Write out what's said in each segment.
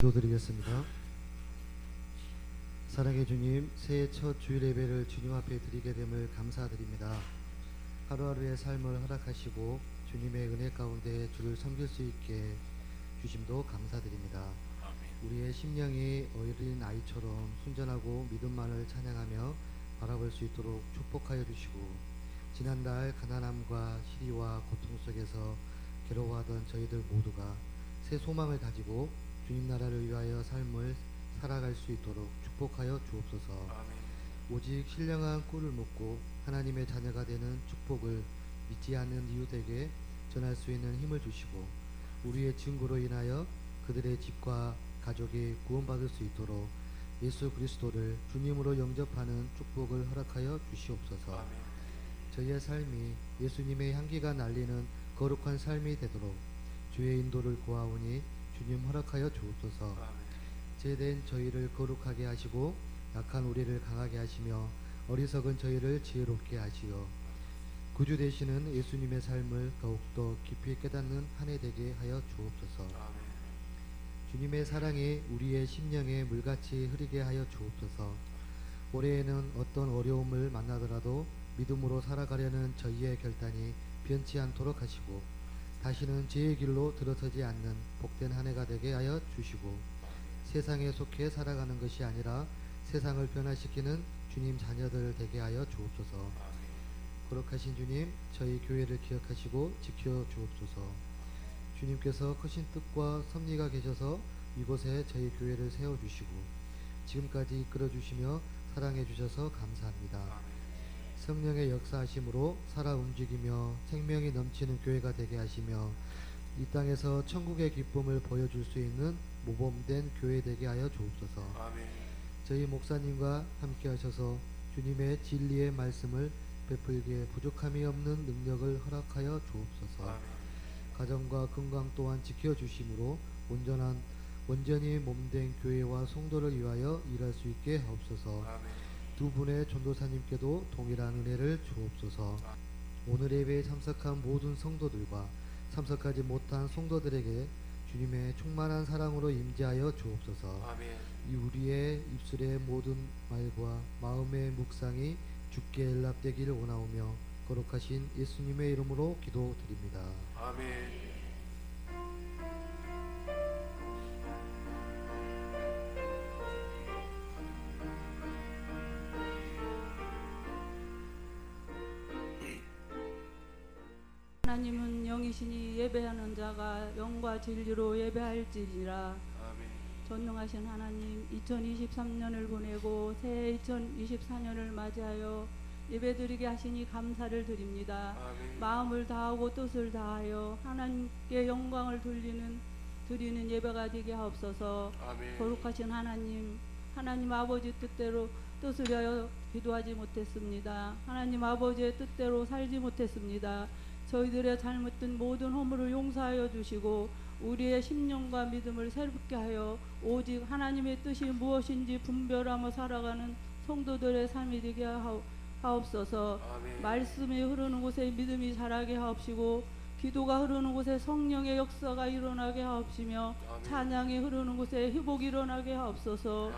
기도드리겠습니다. 사랑의 주님, 새해 첫 주일 예배를 주님 앞에 드리게 됨을 감사드립니다. 하루하루의 삶을 허락하시고 주님의 은혜 가운데 주를 섬길 수 있게 주심도 감사드립니다. 우리의 심령이 어린 아이처럼 순전하고 믿음만을 찬양하며 바라볼 수 있도록 축복하여 주시고, 지난날 가난함과 시리와 고통 속에서 괴로워하던 저희들 모두가 새 소망을 가지고 주님 나라를 위하여 삶을 살아갈 수 있도록 축복하여 주옵소서. 오직 신령한 꿀을 먹고 하나님의 자녀가 되는 축복을 믿지 않는 이웃에게 전할 수 있는 힘을 주시고, 우리의 증거로 인하여 그들의 집과 가족이 구원받을 수 있도록 예수 그리스도를 주님으로 영접하는 축복을 허락하여 주시옵소서. 저희의 삶이 예수님의 향기가 날리는 거룩한 삶이 되도록 주의 인도를 구하오니 주님 허락하여 주옵소서. 죄된 저희를 거룩하게 하시고 약한 우리를 강하게 하시며 어리석은 저희를 지혜롭게 하시어 구주 되시는 예수님의 삶을 더욱더 깊이 깨닫는 한 해 되게 하여 주옵소서. 주님의 사랑이 우리의 심령에 물같이 흐르게 하여 주옵소서. 올해에는 어떤 어려움을 만나더라도 믿음으로 살아가려는 저희의 결단이 변치 않도록 하시고, 다시는 죄의 길로 들어서지 않는 복된 한 해가 되게 하여 주시고, 세상에 속해 살아가는 것이 아니라 세상을 변화시키는 주님 자녀들 되게 하여 주옵소서. 거룩하신 주님, 저희 교회를 기억하시고 지켜 주옵소서. 주님께서 크신 뜻과 섭리가 계셔서 이곳에 저희 교회를 세워주시고 지금까지 이끌어주시며 사랑해주셔서 감사합니다. 성령의 역사하심으로 살아 움직이며 생명이 넘치는 교회가 되게 하시며 이 땅에서 천국의 기쁨을 보여줄 수 있는 모범된 교회 되게 하여 주옵소서. 저희 목사님과 함께 하셔서 주님의 진리의 말씀을 베풀기에 부족함이 없는 능력을 허락하여 주옵소서. 가정과 건강 또한 지켜주심으로 온전히 몸된 교회와 성도를 위하여 일할 수 있게 하옵소서. 두 분의 전도사님께도 동일한 은혜를 주옵소서. 오늘 예배에 참석한 모든 성도들과 참석하지 못한 성도들에게 주님의 충만한 사랑으로 임재하여 주옵소서. 이 우리의 입술의 모든 말과 마음의 묵상이 주께 연락되기를 원하오며 거룩하신 예수님의 이름으로 기도드립니다. 아멘. 하나님은 영이시니 예배하는 자가 영과 진리로 예배할지니라. 전능하신 하나님, 2023년을 보내고 새해 2024년을 맞이하여 예배드리게 하시니 감사를 드립니다. 마음을 다하고 뜻을 다하여 하나님께 영광을 드리는 예배가 되게 하옵소서. 거룩하신 하나님, 하나님 아버지 뜻대로 뜻을 위하여 기도하지 못했습니다. 하나님 아버지의 뜻대로 살지 못했습니다. 저희들의 잘못된 모든 허물을 용서하여 주시고 우리의 심령과 믿음을 새롭게 하여 오직 하나님의 뜻이 무엇인지 분별하며 살아가는 성도들의 삶이 되게 하옵소서. 말씀이 흐르는 곳에 믿음이 자라게 하옵시고 기도가 흐르는 곳에 성령의 역사가 일어나게 하옵시며 찬양이 흐르는 곳에 회복이 일어나게 하옵소서.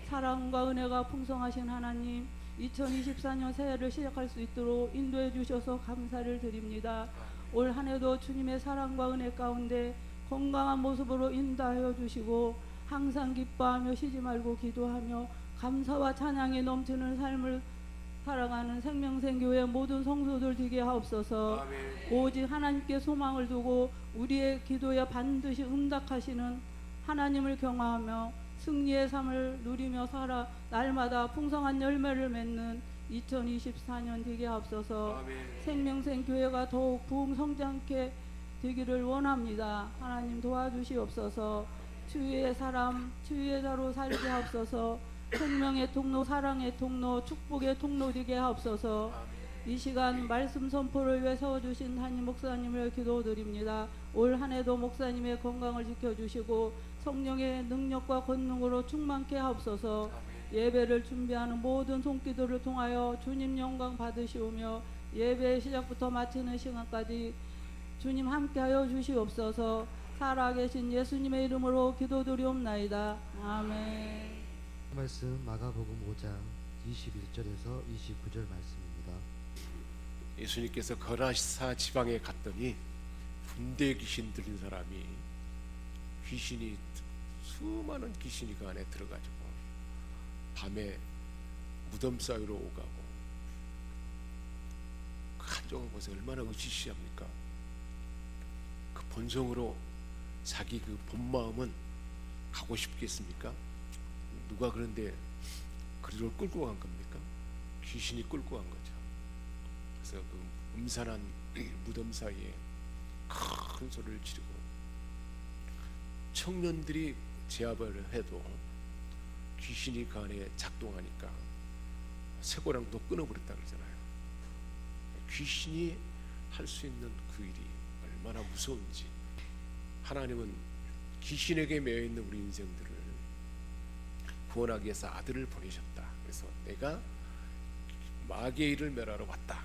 사랑과 은혜가 풍성하신 하나님, 2024년 새해를 시작할 수 있도록 인도해 주셔서 감사를 드립니다. 올 한 해도 주님의 사랑과 은혜 가운데 건강한 모습으로 인도하여 주시고 항상 기뻐하며 쉬지 말고 기도하며 감사와 찬양이 넘치는 삶을 살아가는 생명생교회 모든 성도들 되게 하옵소서. 오직 하나님께 소망을 두고 우리의 기도에 반드시 응답하시는 하나님을 경외하며 승리의 삶을 누리며 살아 날마다 풍성한 열매를 맺는 2024년 되게 하옵소서. 생명생 교회가 더욱 부흥 성장케 되기를 원합니다. 하나님 도와주시옵소서. 주의 사람, 주의 자로 살게 하옵소서. 생명의 통로, 사랑의 통로, 축복의 통로 되게 하옵소서. 이 시간 말씀 선포를 위해 세워주신 한임 목사님을 기도드립니다. 올 한 해도 목사님의 건강을 지켜주시고 성령의 능력과 권능으로 충만케 하옵소서. 예배를 준비하는 모든 손기도를 통하여 주님 영광 받으시오며 예배 시작부터 마치는 시간까지 주님 함께하여 주시옵소서. 살아계신 예수님의 이름으로 기도드리옵나이다. 아멘. 말씀 마가복음 5장 21절에서 29절 말씀입니다. 예수님께서 거라사 지방에 갔더니 군대 귀신 들린 사람이 귀신이 수많은 귀신이 그 안에 들어가지고 밤에 무덤 사이로 오가고 그 한쪽을 보세요. 얼마나 으시시합니까? 그 본성으로 자기 그 본마음은 가고 싶겠습니까? 누가 그런데 그리로 끌고 간 겁니까? 귀신이 끌고 간 거죠. 그래서 그 음산한 무덤 사이에 큰 소리를 지르고 청년들이 제압을 해도 귀신이 그 안에 작동하니까 쇠고랑도 끊어버렸다 그러잖아요. 귀신이 할 수 있는 그 일이 얼마나 무서운지. 하나님은 귀신에게 매여있는 우리 인생들을 구원하기 위해서 아들을 보내셨다. 그래서 내가 마귀의 일을 멸하러 왔다.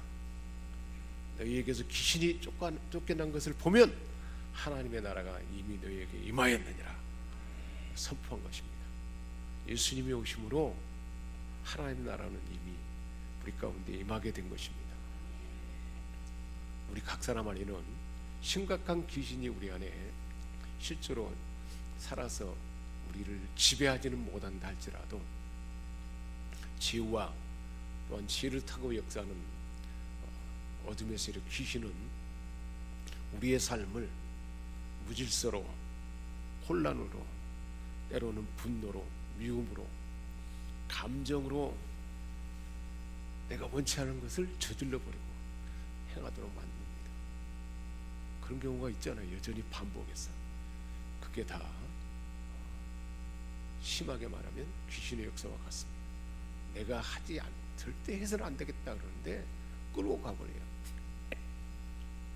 너희에게서 귀신이 쫓겨난 것을 보면 하나님의 나라가 이미 너희에게 임하였느니라 선포한 것입니다. 예수님이 오심으로 하나님의 나라는 이미 우리 가운데 임하게 된 것입니다. 우리 각 사람 안에는 심각한 귀신이 우리 안에 실제로 살아서 우리를 지배하지는 못한다 할지라도 지혜와 또한 지혜를 타고 역사하는 어둠의 세력 귀신은 우리의 삶을 무질서로 혼란으로 때로는 분노로 미움으로 감정으로 내가 원치 않은 것을 저질러 버리고 행하도록 만듭니다. 그런 경우가 있잖아요. 여전히 반복해서. 그게 다 심하게 말하면 귀신의 역사와 같습니다. 내가 절대 해서는 안 되겠다 그러는데 끌고 가버려요.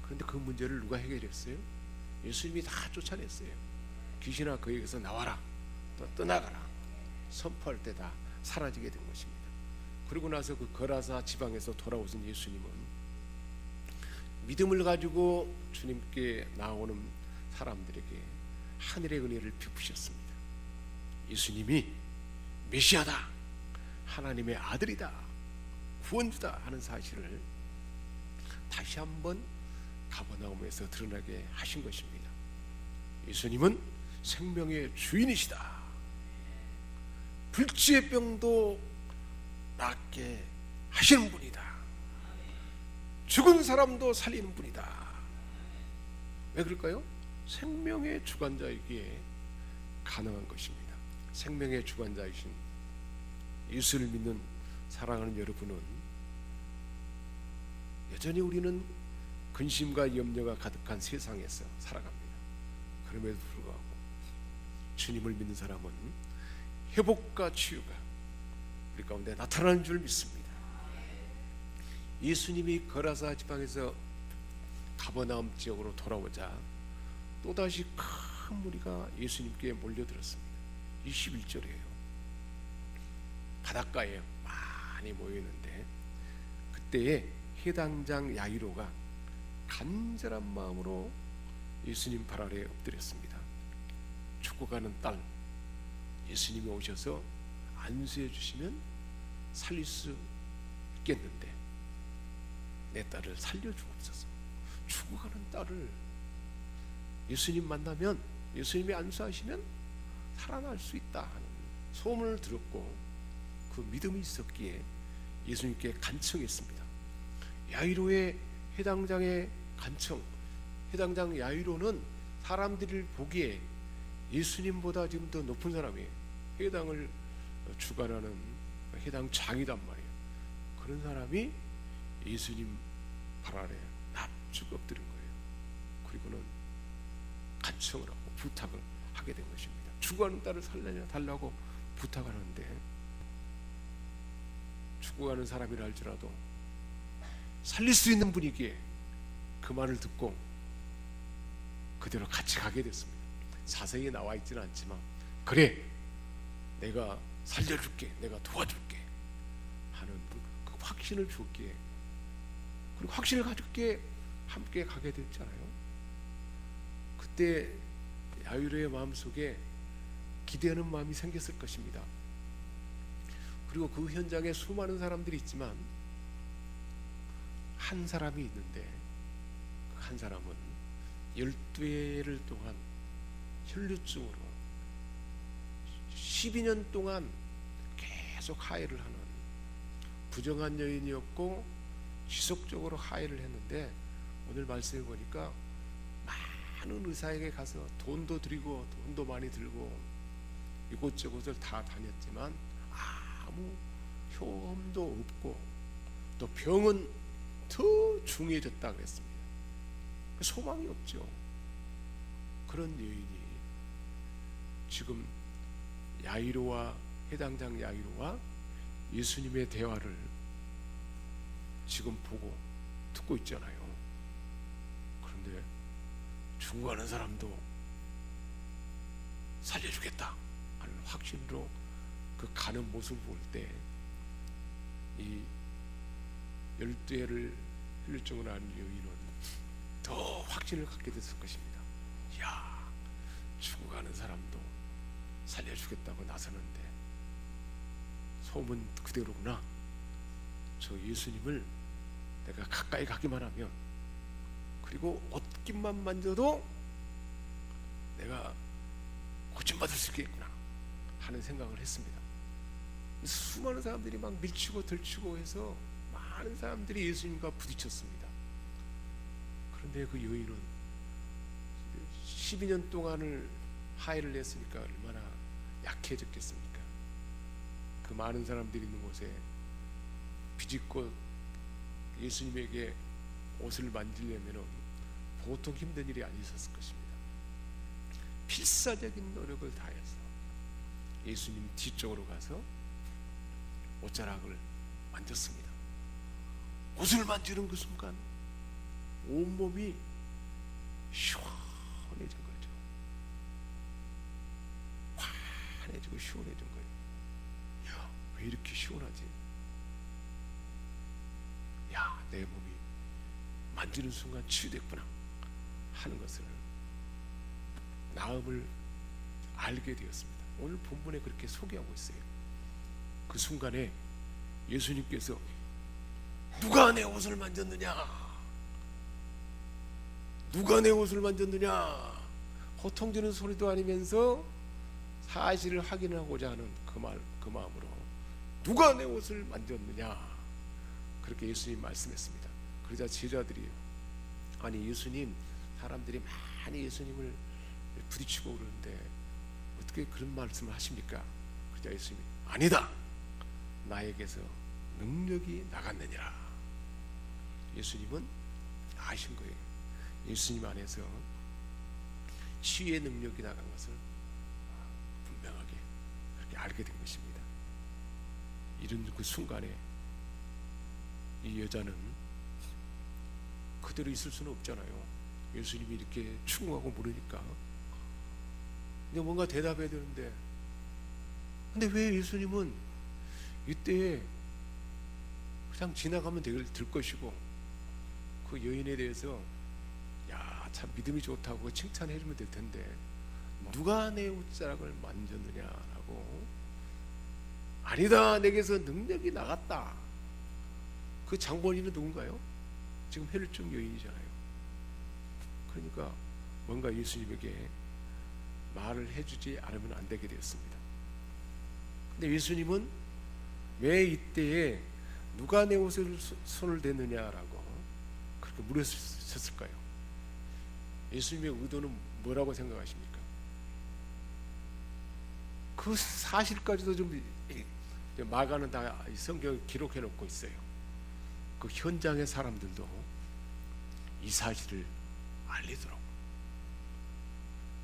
그런데 그 문제를 누가 해결했어요? 예수님이 다 쫓아냈어요. 귀신아 그에게서 나와라, 또 떠나가라 선포할 때 다 사라지게 된 것입니다. 그리고 나서 그 거라사 지방에서 돌아오신 예수님은 믿음을 가지고 주님께 나오는 사람들에게 하늘의 은혜를 베푸셨습니다. 예수님이 메시아다, 하나님의 아들이다, 구원주다 하는 사실을 다시 한번 가버나움에서 드러나게 하신 것입니다. 예수님은 생명의 주인이시다. 불치의 병도 낫게 하시는 분이다. 죽은 사람도 살리는 분이다. 왜 그럴까요? 생명의 주관자이기에 가능한 것입니다. 생명의 주관자이신 예수를 믿는 사랑하는 여러분은 여전히 우리는 근심과 염려가 가득한 세상에서 살아갑니다. 그럼에도 불구하고 주님을 믿는 사람은 회복과 치유가 우리 가운데 나타나는 줄 믿습니다. 예수님이 거라사 지방에서 가버나움 지역으로 돌아오자 또다시 큰 무리가 예수님께 몰려들었습니다. 21절이에요. 바닷가에 많이 모여있는데 그때에 해당장 야이로가 간절한 마음으로 예수님 발 아래에 엎드렸습니다. 죽어가는 딸 예수님이 오셔서 안수해 주시면 살릴 수 있겠는데 내 딸을 살려주옵소서. 죽어가는 딸을 예수님 만나면 예수님이 안수하시면 살아날 수 있다 하는 소문을 들었고 그 믿음이 있었기에 예수님께 간청했습니다. 야이로의 해당장의 간청, 해당장 야이로는 사람들을 보기에 예수님보다 지금 더 높은 사람이에요. 해당을 주관하는 해당장이단 말이에요. 그런 사람이 예수님 발 아래 납죽 엎드린 거예요. 그리고는 간청을 하고 부탁을 하게 된 것입니다. 죽어가는 딸을 살려달라고 부탁을 하는데 죽어가는 사람이라 할지라도 살릴 수 있는 분이기에 그 말을 듣고 그대로 같이 가게 됐습니다. 자세히 나와 있지는 않지만 그래 내가 살려줄게, 내가 도와줄게 하는 그 확신을 줬기에 그리고 확신을 가졌기에 함께 가게 됐잖아요. 그때 야이로의 마음속에 기대하는 마음이 생겼을 것입니다. 그리고 그 현장에 수많은 사람들이 있지만 한 사람이 있는데 그 한 사람은 12회를 동안 혈류증으로 12년 동안 계속 하해를 하는 부정한 여인이었고 지속적으로 하해를 했는데, 오늘 말씀해 보니까 많은 의사에게 가서 돈도 드리고 돈도 많이 들고 이곳저곳을 다 다녔지만 아무 효험도 없고 또 병은 더 중해졌다 그랬습니다. 소망이 없죠. 그런 여인이 지금 야이로와 해당장 야이로와 예수님의 대화를 지금 보고 듣고 있잖아요. 그런데 죽어가는 사람도 살려주겠다 하는 확신으로 그 가는 모습을 볼 때 이 12회를 혈류증을 앓은 여인은 더 확신을 갖게 됐을 것입니다. 야, 죽어가는 사람도 살려주겠다고 나서는데 소문 그대로구나. 저 예수님을 내가 가까이 가기만 하면, 그리고 옷깃만 만져도 내가 고침받을 수 있겠구나 하는 생각을 했습니다. 수많은 사람들이 막 밀치고 들치고 해서 많은 사람들이 예수님과 부딪혔습니다. 그런데 그 여인은 12년 동안을 하해를 했으니까 얼마나 약해졌겠습니까? 그 많은 사람들이 있는 곳에 비집고 예수님에게 옷을 만지려면 보통 힘든 일이 아니었을 것입니다. 필사적인 노력을 다해서 예수님 뒤쪽으로 가서 옷자락을 만졌습니다. 옷을 만지는 그 순간 온몸이 시원해진 거죠. 환해지고 시원해진 거예요. 야, 왜 이렇게 시원하지? 야, 내 몸이 만지는 순간 치유됐구나 하는 것을, 나음을 알게 되었습니다. 오늘 본문에 그렇게 소개하고 있어요. 그 순간에 예수님께서 누가 내 옷을 만졌느냐, 누가 내 옷을 만졌느냐, 호통지는 소리도 아니면서 사실을 확인하고자 하는 그 마음으로 누가 내 옷을 만졌느냐, 그렇게 예수님 말씀했습니다. 그러자 제자들이, 아니 예수님, 사람들이 많이 예수님을 부딪히고 그러는데 어떻게 그런 말씀을 하십니까? 그러자 예수님이, 아니다, 나에게서 능력이 나갔느니라. 예수님은 아신 거예요. 예수님 안에서 치유의 능력이 나간 것을 분명하게 그렇게 알게 된 것입니다. 이런 그 순간에 이 여자는 그대로 있을 수는 없잖아요. 예수님이 이렇게 충고하고 물으니까 근데 뭔가 대답해야 되는데, 근데 왜 예수님은 이때 그냥 지나가면 될 것이고 그 여인에 대해서 야, 참 믿음이 좋다고 칭찬해 주면 될 텐데 누가 내 옷자락을 만졌느냐라고, 아니다, 내게서 능력이 나갔다. 그 장본인은 누군가요? 지금 혈류증 여인이잖아요. 그러니까 뭔가 예수님에게 말을 해주지 않으면 안 되게 되었습니다. 근데 예수님은 왜 이때에 누가 내 옷을 손을 대느냐라고 그렇게 물으셨을까요? 예수님의 의도는 뭐라고 생각하십니까? 그 사실까지도 좀 마가는 다 성경에 기록해 놓고 있어요. 그 현장의 사람들도 이 사실을 알리도록,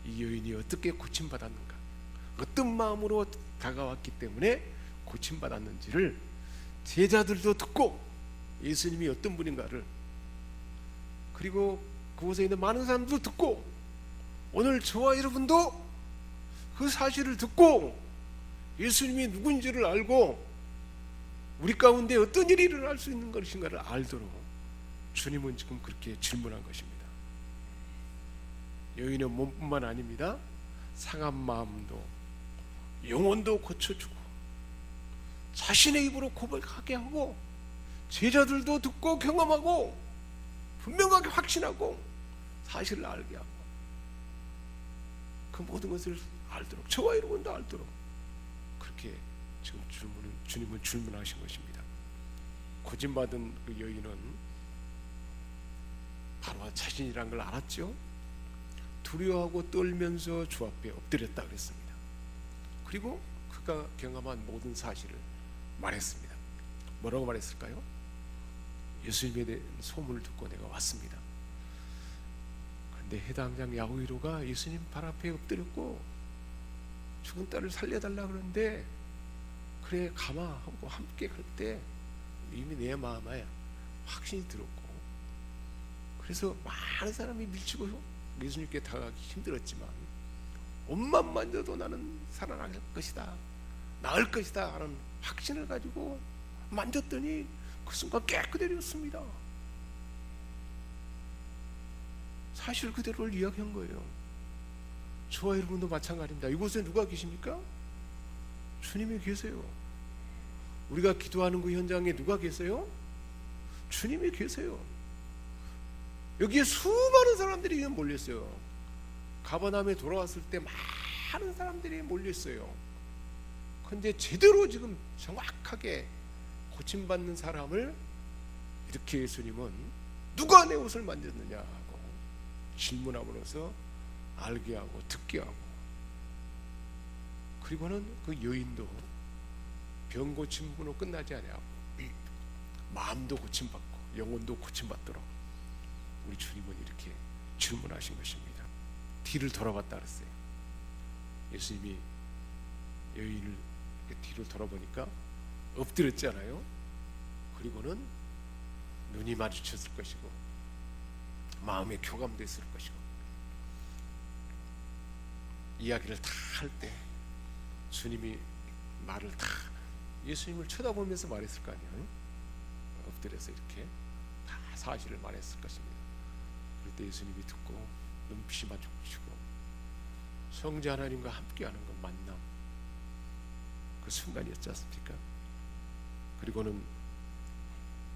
이 여인이 어떻게 고침받았는가, 어떤 마음으로 다가왔기 때문에 고침받았는지를 제자들도 듣고 예수님이 어떤 분인가를, 그리고 그곳에 있는 많은 사람들도 듣고 오늘 저와 여러분도 그 사실을 듣고 예수님이 누군지를 알고 우리 가운데 어떤 일이 일어날 수 있는 것인가를 알도록 주님은 지금 그렇게 질문한 것입니다. 여인의 몸뿐만 아닙니다. 상한 마음도 영혼도 고쳐주고 자신의 입으로 고백하게 하고 제자들도 듣고 경험하고 분명하게 확신하고 사실을 알게 하고 그 모든 것을 알도록 저와 여러분도 알도록 그렇게 지금 주님은 질문하신 것입니다. 고침받은 그 여인은 바로 자신이란 걸 알았죠. 두려워하고 떨면서 주 앞에 엎드렸다 그랬습니다. 그리고 그가 경험한 모든 사실을 말했습니다. 뭐라고 말했을까요? 예수님에 대한 소문을 듣고 내가 왔습니다. 그런데 해당장 야오이로가 예수님 발 앞에 엎드렸고 죽은 딸을 살려달라 그러는데 그래 가마 하고 함께 갈 때 이미 내 마음에 확신이 들었고 그래서 많은 사람이 밀치고 예수님께 다가가기 힘들었지만 옷만 만져도 나는 살아날 것이다, 나을 것이다 하는 확신을 가지고 만졌더니 그 순간 깨끗해졌습니다. 사실 그대로를 이야기한 거예요. 저와 여러분도 마찬가지입니다. 이곳에 누가 계십니까? 주님이 계세요. 우리가 기도하는 그 현장에 누가 계세요? 주님이 계세요. 여기에 수많은 사람들이 몰렸어요. 가버나움에 돌아왔을 때 많은 사람들이 몰렸어요. 그런데 제대로 지금 정확하게 고침받는 사람을 이렇게 예수님은 누가 내 옷을 만졌느냐 하고 질문함으로써 알게 하고 듣게 하고 그리고는 그 여인도 병 고침으로 끝나지 아니하고 마음도 고침받고 영혼도 고침받도록 우리 주님은 이렇게 질문하신 것입니다. 뒤를 돌아봤다 그랬어요. 예수님이 여인을 뒤를 돌아보니까 엎드렸잖아요. 그리고는 눈이 마주쳤을 것이고 마음에 교감됐을 것이고 이야기를 다 할 때 주님이 말을 다 예수님을 쳐다보면서 말했을 거 아니에요. 엎드려서 이렇게 다 사실을 말했을 것입니다. 그럴 때 예수님이 듣고 눈빛이 마주치고 성자 하나님과 함께하는 그 만남 그 순간이었지 않습니까? 그리고는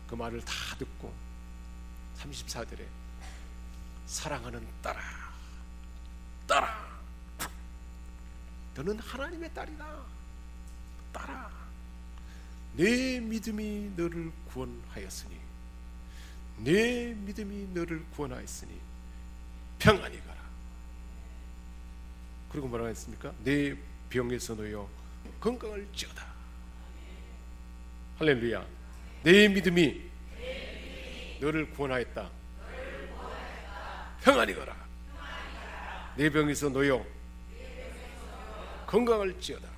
그 말을 다 듣고 34절에 사랑하는 딸아 너는 하나님의 딸이다. 딸아 내 믿음이 너를 구원하였으니 내 믿음이 너를 구원하였으니 평안히 가라. 그리고 뭐라고 했습니까? 내 병에서 놓여 건강을 지어다. 할렐루야. 내 믿음이 너를 구원하였다. 평안히 가라. 내 병에서 놓여 건강을 지어다.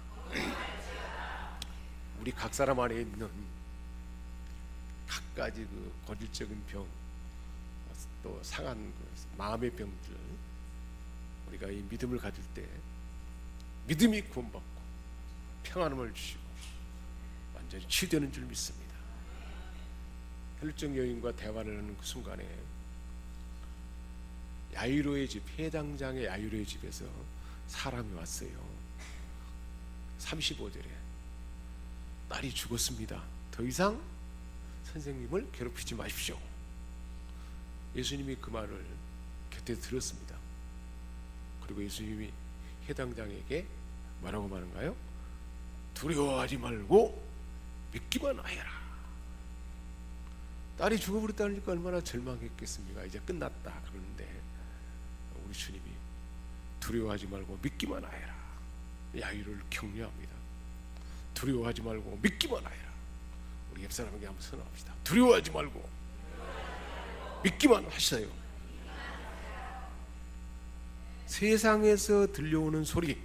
우리 각 사람 안에 있는 각가지 그 고질적인 병, 또 상한 그 마음의 병들, 우리가 이 믿음을 가질 때 믿음이 구원받고 평안함을 주시고 완전히 치유되는 줄 믿습니다. 혈증 여인과 대화를 하는 그 순간에 야이로의 집, 회당장의 야이로의 집에서 사람이 왔어요. 35절에 딸이 죽었습니다. 더 이상 선생님을 괴롭히지 마십시오. 예수님이 그 말을 곁에 들었습니다. 그리고 예수님이 해당장에게 뭐라고 말한가요? 두려워하지 말고 믿기만 하여라. 딸이 죽어버렸다니까 얼마나 절망했겠습니까? 이제 끝났다 그러는데 우리 주님이 두려워하지 말고 믿기만 하여라. 야이로를 격려합니다. 두려워하지 말고 믿기만 하여라. 우리 옆 사람에게 한번 선언합시다. 두려워하지 말고 믿기만 하세요. 세상에서 들려오는 소리,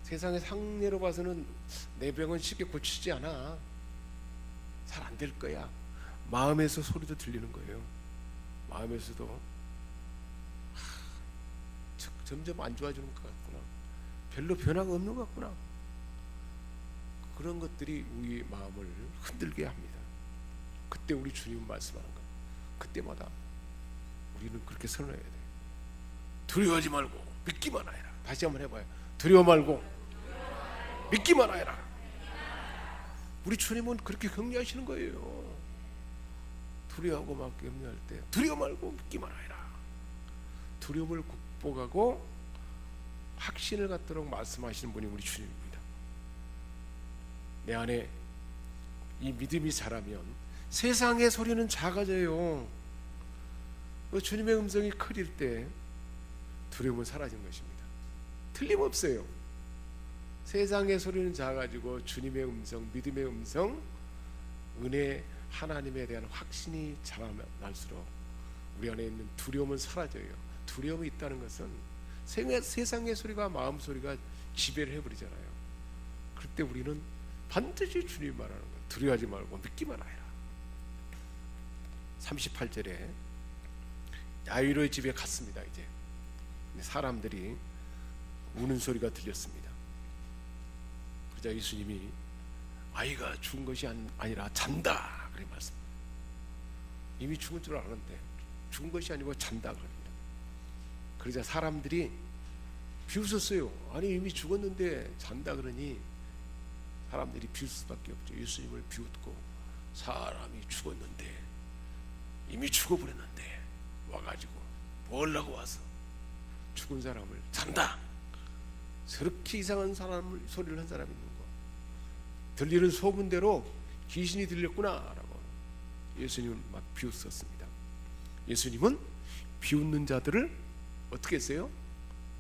세상의 상례로 봐서는 내 병은 쉽게 고치지 않아, 잘 안 될 거야. 마음에서 소리도 들리는 거예요. 마음에서도 점점 안 좋아지는 것 같구나, 별로 변화가 없는 것 같구나, 그런 것들이 우리 마음을 흔들게 합니다. 그때 우리 주님 말씀하는 것, 그때마다 우리는 그렇게 선언해야 돼. 두려워하지 말고 믿기만 하여라. 다시 한번 해봐요. 두려워 말고 믿기만 하여라. 우리 주님은 그렇게 격려하시는 거예요. 두려워하고 막 염려할 때 두려워 말고 믿기만 하여라. 두려움을 극복하고 확신을 갖도록 말씀하시는 분이 우리 주님입니다. 내 안에 이 믿음이 자라면 세상의 소리는 작아져요. 주님의 음성이 커질 때 두려움은 사라진 것입니다. 틀림없어요. 세상의 소리는 작아지고 주님의 음성, 믿음의 음성, 은혜, 하나님에 대한 확신이 자라날수록 우리 안에 있는 두려움은 사라져요. 두려움이 있다는 것은 세상의 소리가 마음 소리가 지배를 해버리잖아요. 그때 우리는 반드시 주님이 말하는 거예요. 두려워하지 말고 믿기만 하여라. 38절에 야이로의 집에 갔습니다. 이제 사람들이 우는 소리가 들렸습니다. 그러자 예수님이 아이가 죽은 것이 아니라 잔다 그렇게 말씀. 이미 죽은 줄 아는데 죽은 것이 아니고 잔다 그럽니다. 그러자 사람들이 비웃었어요. 아니 이미 죽었는데 잔다 그러니 사람들이 비웃을 수밖에 없죠. 예수님을 비웃고 사람이 죽었는데 이미 죽어버렸는데 와가지고 뭘 하고 와서 죽은 사람을 잔다. 저렇게 이상한 사람을 소리를 한 사람이 있는 거. 들리는 소문대로 귀신이 들렸구나라고 예수님은 막 비웃었습니다. 예수님은 비웃는 자들을 어떻게 했어요?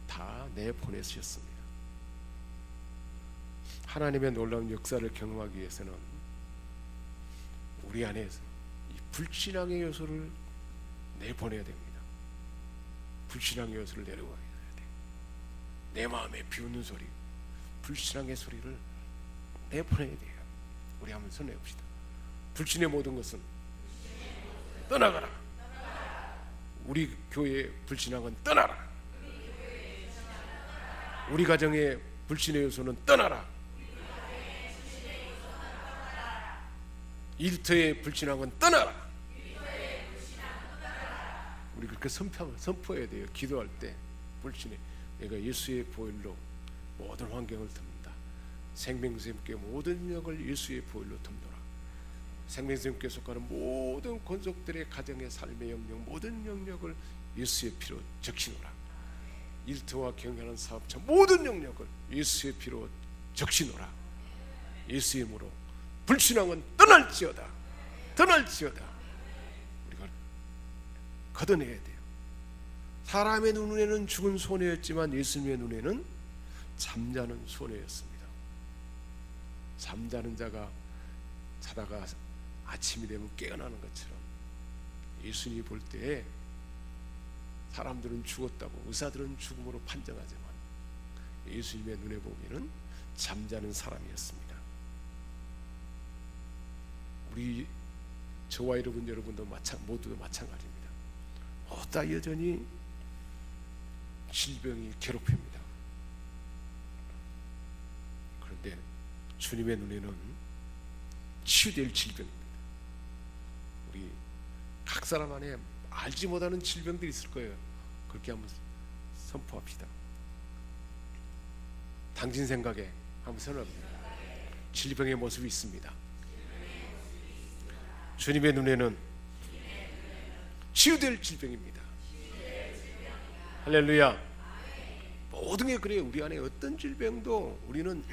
다 내보내셨습니다. 하나님의 놀라운 역사를 경험하기 위해서는 우리 안에 이 불신앙의 요소를 내보내야 됩니다. 불신앙의 요소를 내려와야 돼. 내 마음에 비웃는 소리, 불신앙의 소리를 내보내야 돼요. 우리 한번 손내봅시다. 불신의 모든 것은 떠나가라. 우리 교회의 불신앙은 떠나라. 우리 가정의 불신의 요소는 떠나라. 일터의 불신앙은 떠나라. 우리 그렇게 선포해야 돼요. 기도할 때 불신에 내가 예수의 보혈로 모든 환경을 덮는다. 생명샘께 모든 영역을 예수의 보혈로 덮노라. 생명샘께 속하는 모든 권속들의 가정의 삶의 영역 모든 영역을 예수의 피로 적시노라. 일터와 경영하는 사업자 모든 영역을 예수의 피로 적시노라. 예수의 이름으로 불신앙은 떠날지어다. 떠날지어다. 우리가 걷어내야 돼요. 사람의 눈에는 죽은 소녀였지만 예수님의 눈에는 잠자는 소녀였습니다. 잠자는 자가 자다가 아침이 되면 깨어나는 것처럼 예수님이 볼 때에 사람들은 죽었다고 의사들은 죽음으로 판정하지만 예수님의 눈에 보기에는 잠자는 사람이었습니다. 우리 저와 여러분도 모두 마찬가지입니다. 다 여전히 질병이 괴롭힙니다. 그런데 주님의 눈에는 치유될 질병입니다. 우리 각 사람 안에 알지 못하는 질병들이 있을 거예요. 그렇게 한번 선포합시다. 당신 생각에 한번 선언합니다. 질병의 모습이 있습니다. 주님의 눈에는 치유될 질병입니다. 할렐루야. 모든 게 그래요. 우리 안에 어떤 질병도 우리는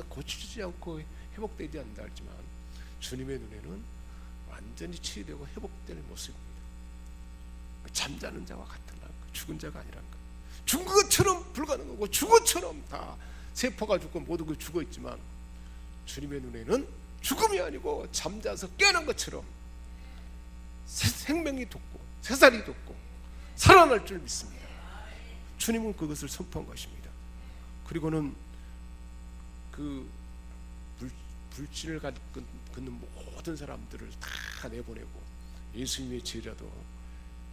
고치지 않고 회복되지 않는다 하지만 주님의 눈에는 완전히 치유되고 회복될 모습입니다. 잠자는 자와 같은 것, 죽은 자가 아니란 것. 죽은 것처럼 불가능하고 죽은 것처럼 다 세포가 죽고 모든 게 죽어 있지만 주님의 눈에는 죽음이 아니고 잠자서 깨어난 것처럼 생명이 돋고 새살이 돋고 살아날 줄 믿습니다. 주님은 그것을 선포한 것입니다. 그리고는 그 불신을 갖는 모든 사람들을 다 내보내고 예수님의 제자도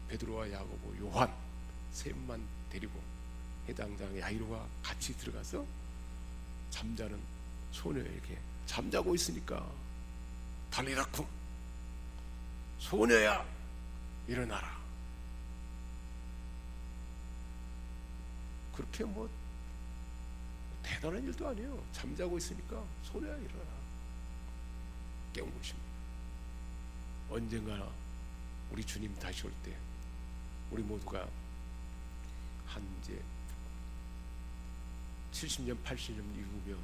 베드로와 야고보, 요한 셋만 데리고 해당장 야이로와 같이 들어가서 잠자는 소녀에게 잠자고 있으니까 달리라쿵 소녀야 일어나라. 그렇게 뭐 대단한 일도 아니에요. 잠자고 있으니까 소리야 일어나 깨운 것입니다. 언젠가 우리 주님 다시 올 때 우리 모두가 한 이제 70년 80년 이후면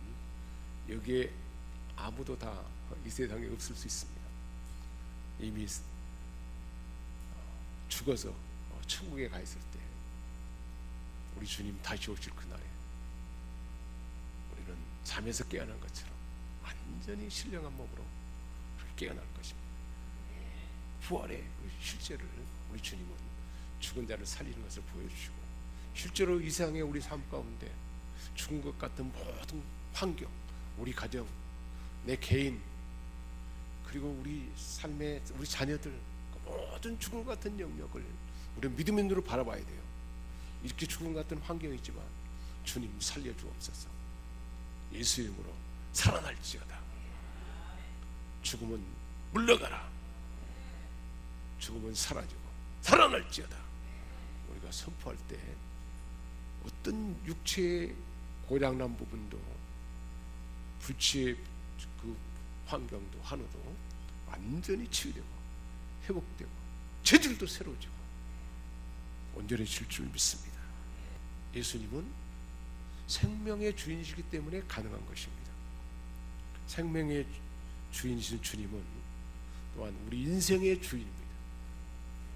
여기에 아무도 다 이 세상에 없을 수 있습니다. 이미 죽어서 천국에 가 있을 때 우리 주님 다시 오실 그날에 우리는 잠에서 깨어난 것처럼 완전히 신령한 몸으로 깨어날 것입니다. 부활의 그 실제를 우리 주님은 죽은 자를 살리는 것을 보여주시고, 실제로 이 세상의 우리 삶 가운데 죽은 것 같은 모든 환경, 우리 가정, 내 개인, 그리고 우리 삶의 우리 자녀들, 모든 죽은 것 같은 영역을 우리는 믿음의 눈으로 바라봐야 돼요. 이렇게 죽은 것 같은 환경이지만 주님 살려주옵소서. 예수 이름으로 살아날지어다. 죽음은 물러가라. 죽음은 사라지고 살아날지어다. 우리가 선포할 때 어떤 육체의 고장난 부분도, 불치의 그 환경도 하나도 완전히 치유되고 회복되고 체질도 새로워지고 온전해질 줄 믿습니다. 예수님은 생명의 주인이시기 때문에 가능한 것입니다. 생명의 주인이신 주님은 또한 우리 인생의 주인입니다.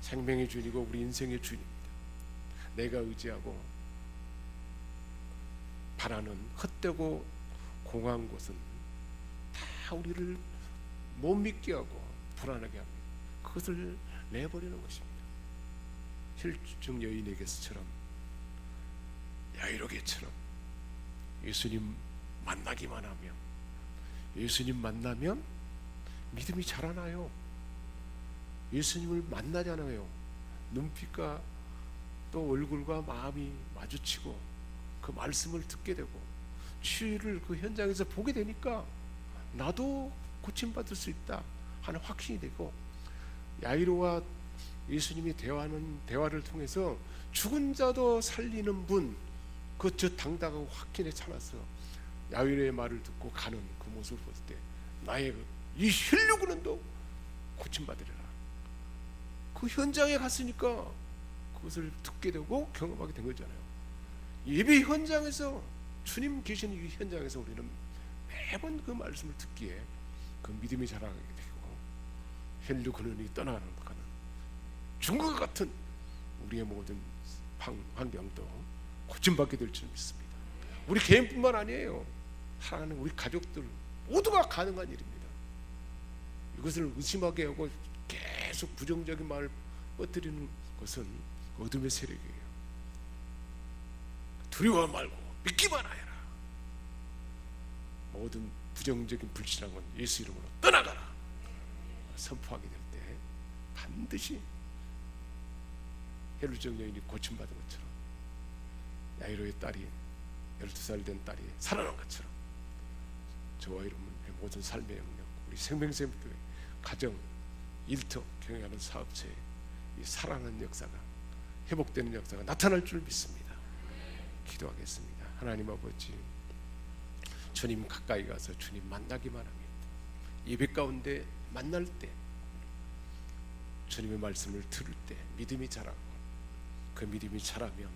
생명의 주인이고 우리 인생의 주인입니다. 내가 의지하고 바라는 헛되고 공허한 곳은 다 우리를 못 믿게 하고 불안하게 합니다. 그것을 내버리는 것입니다. 혈증 여인에게서처럼, 야이로게처럼 예수님 만나기만 하면, 예수님 만나면 믿음이 자라나요. 예수님을 만나잖아요. 눈빛과 또 얼굴과 마음이 마주치고 그 말씀을 듣게 되고 치유를 그 현장에서 보게 되니까 나도 고침받을 수 있다 하는 확신이 되고, 야이로와 예수님이 대화를 통해서 죽은 자도 살리는 분, 그 저 당당하고 확신에 차서 야이로의 말을 듣고 가는 그 모습을 볼 때 나의 이 혈류근원도 고침받으리라. 그 현장에 갔으니까 그것을 듣게 되고 경험하게 된 거잖아요. 예배 현장에서, 주님 계시는 이 현장에서 우리는 매번 그 말씀을 듣기에 그 믿음이 자라게 되고 혈류 근원이 떠나가는 죽은 것 같은 우리의 모든 환경도 고침받게 될 줄 믿습니다. 우리 개인뿐만 아니에요. 사랑하는 우리 가족들 모두가 가능한 일입니다. 이것을 의심하게 하고 계속 부정적인 말을 뻗뜨리는 것은 어둠의 세력이에요. 두려워 말고 믿기만 하여라. 모든 부정적인 불신한 건 예수 이름으로 떠나가라. 선포하게 될 때 반드시 혈루증 여인이 고침받은 것처럼, 야이로의 딸이 12살 된 딸이 살아난 것처럼, 저와 여러분의 모든 삶의 영역, 우리 생명샘교회 가정, 일터, 경영하는 사업체에 이 살아나는 역사가, 회복되는 역사가 나타날 줄 믿습니다. 기도하겠습니다. 하나님 아버지, 주님 가까이 가서 주님 만나기만 합니다. 예배 가운데 만날 때, 주님의 말씀을 들을 때 믿음이 자라고, 그 믿음이 자라면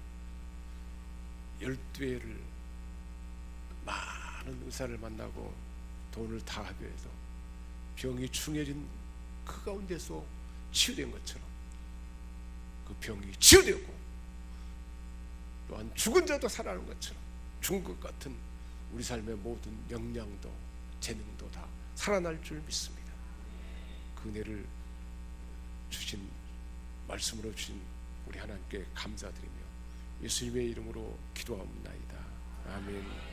12회를 많은 의사를 만나고 돈을 다 합의해서 병이 중해진 그 가운데서 치유된 것처럼 그 병이 치유되고, 또한 죽은 자도 살아나는 것처럼 죽은 것 같은 우리 삶의 모든 역량도 재능도 다 살아날 줄 믿습니다. 그 은혜를 주신, 말씀으로 주신 우리 하나님께 감사드리며 예수님의 이름으로 기도하옵나이다. 아멘.